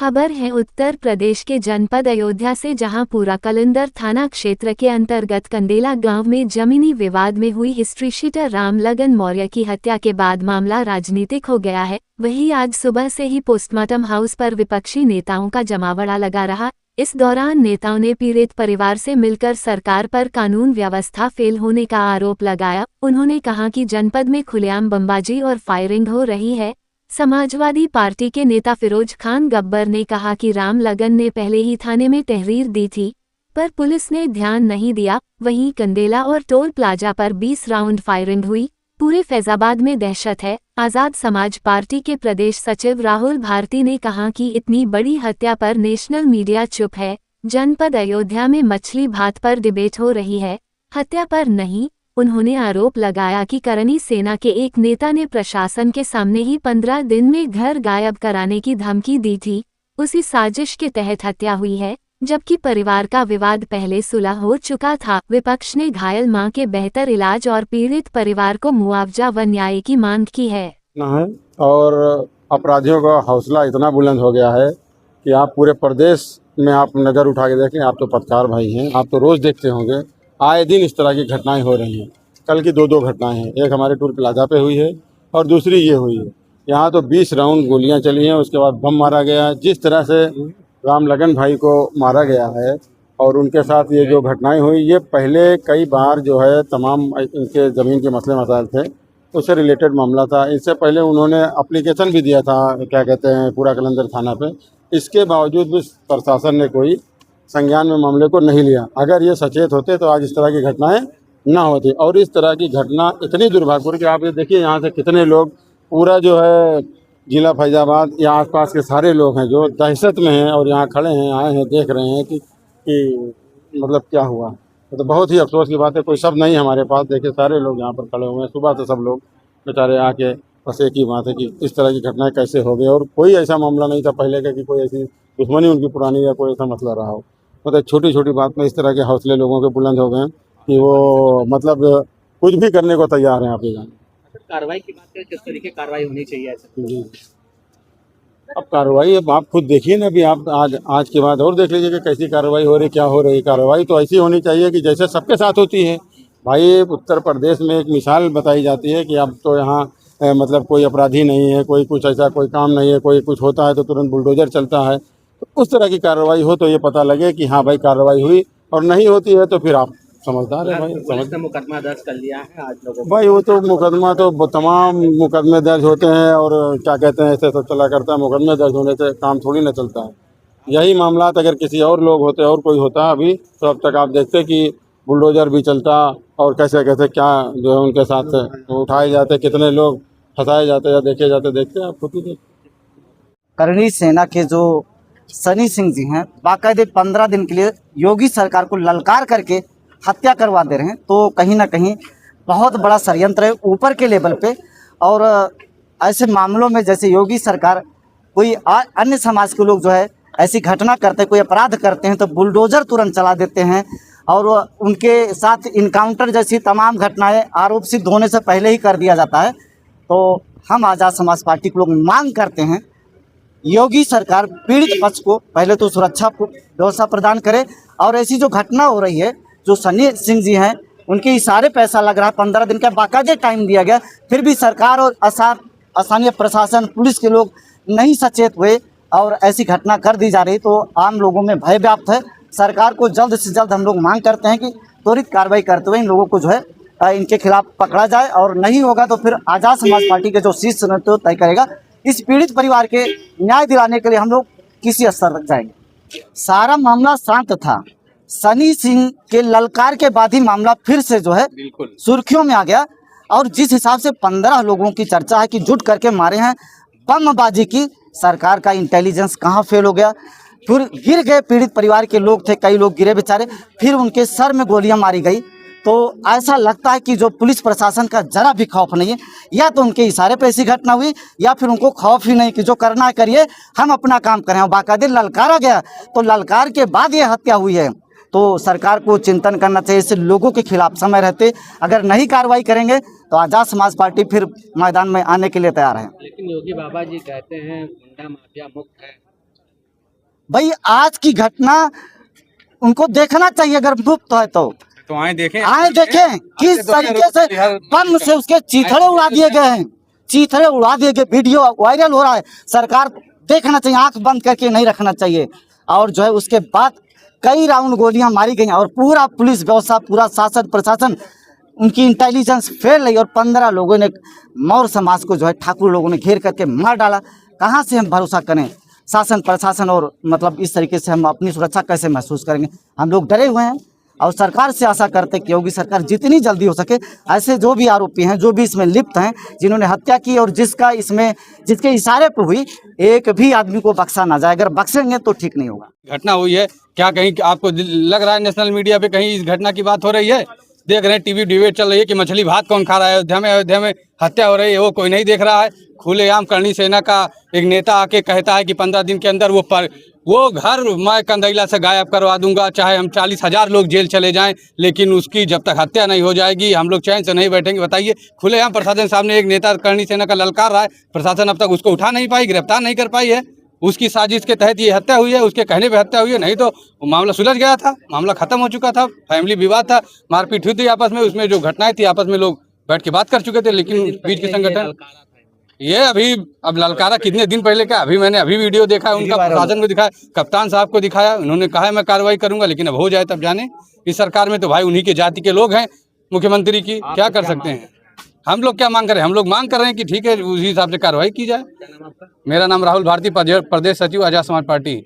खबर है उत्तर प्रदेश के जनपद अयोध्या से, जहां पूरा कलंदर थाना क्षेत्र के अंतर्गत कंडेला गांव में जमीनी विवाद में हुई हिस्ट्री शीटर रामलगन मौर्य की हत्या के बाद मामला राजनीतिक हो गया है। वहीं आज सुबह से ही पोस्टमार्टम हाउस पर विपक्षी नेताओं का जमावड़ा लगा रहा। इस दौरान नेताओं ने पीड़ित परिवार से मिलकर सरकार पर कानून व्यवस्था फेल होने का आरोप लगाया। उन्होंने कहा कि जनपद में खुलेआम बमबाजी और फायरिंग हो रही है। समाजवादी पार्टी के नेता फिरोज खान गब्बर ने कहा कि रामलगन ने पहले ही थाने में तहरीर दी थी, पर पुलिस ने ध्यान नहीं दिया। वहीं कंडेला और टोल प्लाजा पर 20 राउंड फायरिंग हुई। पूरे फैजाबाद में दहशत है। आजाद समाज पार्टी के प्रदेश सचिव राहुल भारती ने कहा कि इतनी बड़ी हत्या पर नेशनल मीडिया चुप है। जनपद अयोध्या में मछली भात पर डिबेट हो रही है, हत्या पर नहीं। उन्होंने आरोप लगाया कि करनी सेना के एक नेता ने प्रशासन के सामने ही 15 दिन में घर गायब कराने की धमकी दी थी। उसी साजिश के तहत हत्या हुई है, जबकि परिवार का विवाद पहले सुलह हो चुका था। विपक्ष ने घायल मां के बेहतर इलाज और पीड़ित परिवार को मुआवजा व न्याय की मांग की है। और अपराधियों का हौसला इतना बुलंद हो गया है कि आप पूरे प्रदेश में आप नज़र उठा के देखें। आप तो पत्रकार भाई हैं, आप तो रोज़ देखते होंगे, आए दिन इस तरह की घटनाएं हो रही हैं। कल की दो घटनाएं हैं, एक हमारे टोल प्लाजा पे हुई है और दूसरी ये हुई है। यहाँ तो 20 राउंड गोलियां चली हैं, उसके बाद बम मारा गया। जिस तरह से रामलगन भाई को मारा गया है और उनके साथ ये जो घटनाएं हुई, ये पहले कई बार जो है तमाम इनके ज़मीन के मसले मसाइल थे, उससे रिलेटेड मामला था। इससे पहले उन्होंने एप्लीकेशन भी दिया था, क्या कहते हैं, पूरा कलंदर थाना पे। इसके बावजूद भी प्रशासन ने कोई संज्ञान में मामले को नहीं लिया। अगर ये सचेत होते तो आज इस तरह की घटनाएं ना होती। और इस तरह की घटना इतनी दुर्भाग्यपूर्ण कि आप ये देखिए, यहाँ से कितने लोग, पूरा जो है जिला फैजाबाद या आसपास के सारे लोग हैं जो दहशत में हैं और यहाँ खड़े हैं, आए हैं, देख रहे हैं कि मतलब क्या हुआ। तो बहुत ही अफसोस की बात है, कोई शब्द नहीं हमारे पास। देखिए सारे लोग यहाँ पर खड़े हुए हैं, सुबह से सब लोग बेचारे आके, बस एक ही बात है कि इस तरह की घटनाएं कैसे हो गई। और कोई ऐसा मामला नहीं था पहले का कि कोई ऐसी दुश्मनी उनकी पुरानी या कोई ऐसा मसला रहा हो। मतलब छोटी छोटी बात में इस तरह के हौसले लोगों के बुलंद हो गए हैं कि वो मतलब कुछ भी करने को तैयार हैं। आप ये जानें। कार्रवाई की बात करें, किस तरीके कार्रवाई होनी चाहिए ऐसे? जी, अब कार्रवाई अब आप खुद देखिए ना, अभी आप आज के बाद और देख लीजिए कि कैसी कार्रवाई हो रही, क्या हो रही। कार्रवाई तो ऐसी होनी चाहिए कि जैसे सबके साथ होती है। भाई उत्तर प्रदेश में एक मिसाल बताई जाती है कि अब तो यहाँ मतलब कोई अपराधी नहीं है, कोई कुछ ऐसा कोई काम नहीं है, कोई कुछ होता है तो तुरंत बुलडोजर चलता है। तो उस तरह की कार्रवाई हो तो ये पता लगे कि हाँ भाई कार्रवाई हुई, और नहीं होती है तो फिर आप समझदार है भाई। पुलिस ने मुकदमा दर्ज कर लिया है आज लोगों को। भाई वो तो मुकदमा तो तमाम मुकदमे दर्ज होते हैं और क्या कहते हैं, ऐसे सब चला करता है। मुकदमे दर्ज होने से काम थोड़ी ना चलता है। यही मामला अगर किसी और लोग होते और कोई होता अभी, तो अब तक आप देखते कि बुलडोजर भी चलता और कैसे कैसे क्या जो है उनके साथ उठाए जाते, कितने लोग फंसाए जाते या देखे जाते। देखते आप खुद ही देखते। करनी सेना के जो सनी सिंह जी हैं, बाकायदे 15 दिन के लिए योगी सरकार को ललकार करके हत्या करवा दे रहे हैं। तो कहीं ना कहीं बहुत बड़ा षड्यंत्र है ऊपर के लेवल पे। और ऐसे मामलों में जैसे योगी सरकार, कोई अन्य समाज के लोग जो है ऐसी घटना करते हैं, कोई अपराध करते हैं तो बुलडोजर तुरंत चला देते हैं और उनके साथ इनकाउंटर जैसी तमाम घटनाएं आरोप सिद्ध होने से पहले ही कर दिया जाता है। तो हम आज़ाद समाज पार्टी के लोग मांग करते हैं, योगी सरकार पीड़ित पक्ष को पहले तो सुरक्षा व्यवस्था प्रदान करे। और ऐसी जो घटना हो रही है, जो सनी सिंह जी हैं उनके इशारे पे ऐसा लग रहा है 15 दिन का बाकायदे टाइम दिया गया, फिर भी सरकार और स्थानीय प्रशासन, पुलिस के लोग नहीं सचेत हुए और ऐसी घटना कर दी जा रही। तो आम लोगों में भय व्याप्त है। सरकार को जल्द से जल्द हम लोग मांग करते हैं कि त्वरित कार्रवाई करते हुए इन लोगों को जो है इनके खिलाफ पकड़ा जाए, और नहीं होगा तो फिर आज़ाद समाज पार्टी के जो शीर्ष नेतृत्व तय करेगा, इस पीड़ित परिवार के न्याय दिलाने के लिए हम लोग किसी स्तर तक जाएंगे। सारा मामला शांत था, सनी सिंह के ललकार के बाद ही मामला फिर से जो है सुर्खियों में आ गया। और जिस हिसाब से 15 लोगों की चर्चा है कि जुट करके मारे हैं, बमबाजी की, सरकार का इंटेलिजेंस कहाँ फेल हो गया। फिर गिर गए, पीड़ित परिवार के लोग थे, कई लोग गिरे बेचारे, फिर उनके सर में गोलियां मारी गई। तो ऐसा लगता है कि जो पुलिस प्रशासन का जरा भी खौफ नहीं है, या तो उनके इशारे पे ऐसी घटना हुई या फिर उनको खौफ ही नहीं कि जो करना है करिए, हम अपना काम करें। और बाकायदे ललकारा गया, तो ललकार के बाद ये हत्या हुई है। तो सरकार को चिंतन करना चाहिए, इससे लोगों के खिलाफ समय रहते अगर नहीं कार्रवाई करेंगे तो आज़ाद समाज पार्टी फिर मैदान में आने के लिए तैयार है। लेकिन योगी बाबा जी कहते हैं गुंडा माफिया मुक्त है, भाई आज की घटना उनको देखना चाहिए, अगर मुफ्त है तो आए देखें किस तरीके से बम से उसके चीथड़े उड़ा दिए गए हैं, चीथड़े उड़ा दिए गए, वीडियो वायरल हो रहा है। सरकार देखना चाहिए, आंख बंद करके नहीं रखना चाहिए। और जो है उसके बाद कई राउंड गोलियां मारी गई और पूरा पुलिस व्यवस्था, पूरा शासन प्रशासन, उनकी इंटेलिजेंस फेल रही और 15 लोगों ने मौर्य समाज को जो है ठाकुर लोगों ने घेर करके मार डाला। कहाँ से हम भरोसा करें शासन प्रशासन, और मतलब इस तरीके से हम अपनी सुरक्षा कैसे महसूस करेंगे? हम लोग डरे हुए हैं और सरकार से आशा करते हैं कि योगी सरकार जितनी जल्दी हो सके ऐसे जो भी आरोपी हैं, जो भी इसमें लिप्त हैं, जिन्होंने हत्या की और जिसके इशारे पर हुई, एक भी आदमी को बख्शा ना जाए। अगर बख्शेंगे तो ठीक नहीं होगा। घटना हुई है क्या कहीं आपको लग रहा है नेशनल मीडिया पे कहीं इस घटना की बात हो रही है? देख रहे हैं टीवी डिबेट चल रही है कि मछली भात कौन खा रहा है, अयोध्या में हत्या हो रही है, वो कोई नहीं देख रहा है। खुलेआम करणी सेना का एक नेता आके कहता है कि 15 दिन के अंदर वो घर मैं कंदैला से गायब करवा दूंगा, चाहे हम 40,000 लोग जेल चले जाएं, लेकिन उसकी जब तक हत्या नहीं हो जाएगी हम लोग चैन से नहीं बैठेंगे। बताइए, खुलेआम प्रशासन सामने एक नेता करणी सेना का ललकार रहा है, प्रशासन अब तक उसको उठा नहीं पाई, गिरफ्तार नहीं कर पाई है। उसकी साजिश के तहत ये हत्या हुई है, उसके कहने पे हत्या हुई है, नहीं तो मामला सुलझ गया था, मामला खत्म हो चुका था, फैमिली विवाद था, मारपीट हुई थी आपस में, उसमें जो घटनाएं थी आपस में लोग बैठ के बात कर चुके थे, लेकिन बीच के संगठन ये अब ललकारा कितने दिन पहले का, मैंने वीडियो देखा है उनका, प्रशासन को दिखाया, कप्तान साहब को दिखाया, उन्होंने कहा है मैं कार्रवाई करूंगा, लेकिन अब हो जाए तब जाने। इस सरकार में तो भाई उन्हीं के जाति के लोग हैं मुख्यमंत्री की, क्या कर सकते हैं? हम लोग क्या मांग कर रहे हैं? हम लोग मांग कर रहे हैं कि ठीक है उसी हिसाब से कार्रवाई की जाए। मेरा नाम राहुल भारती, प्रदेश सचिव आजाद समाज पार्टी।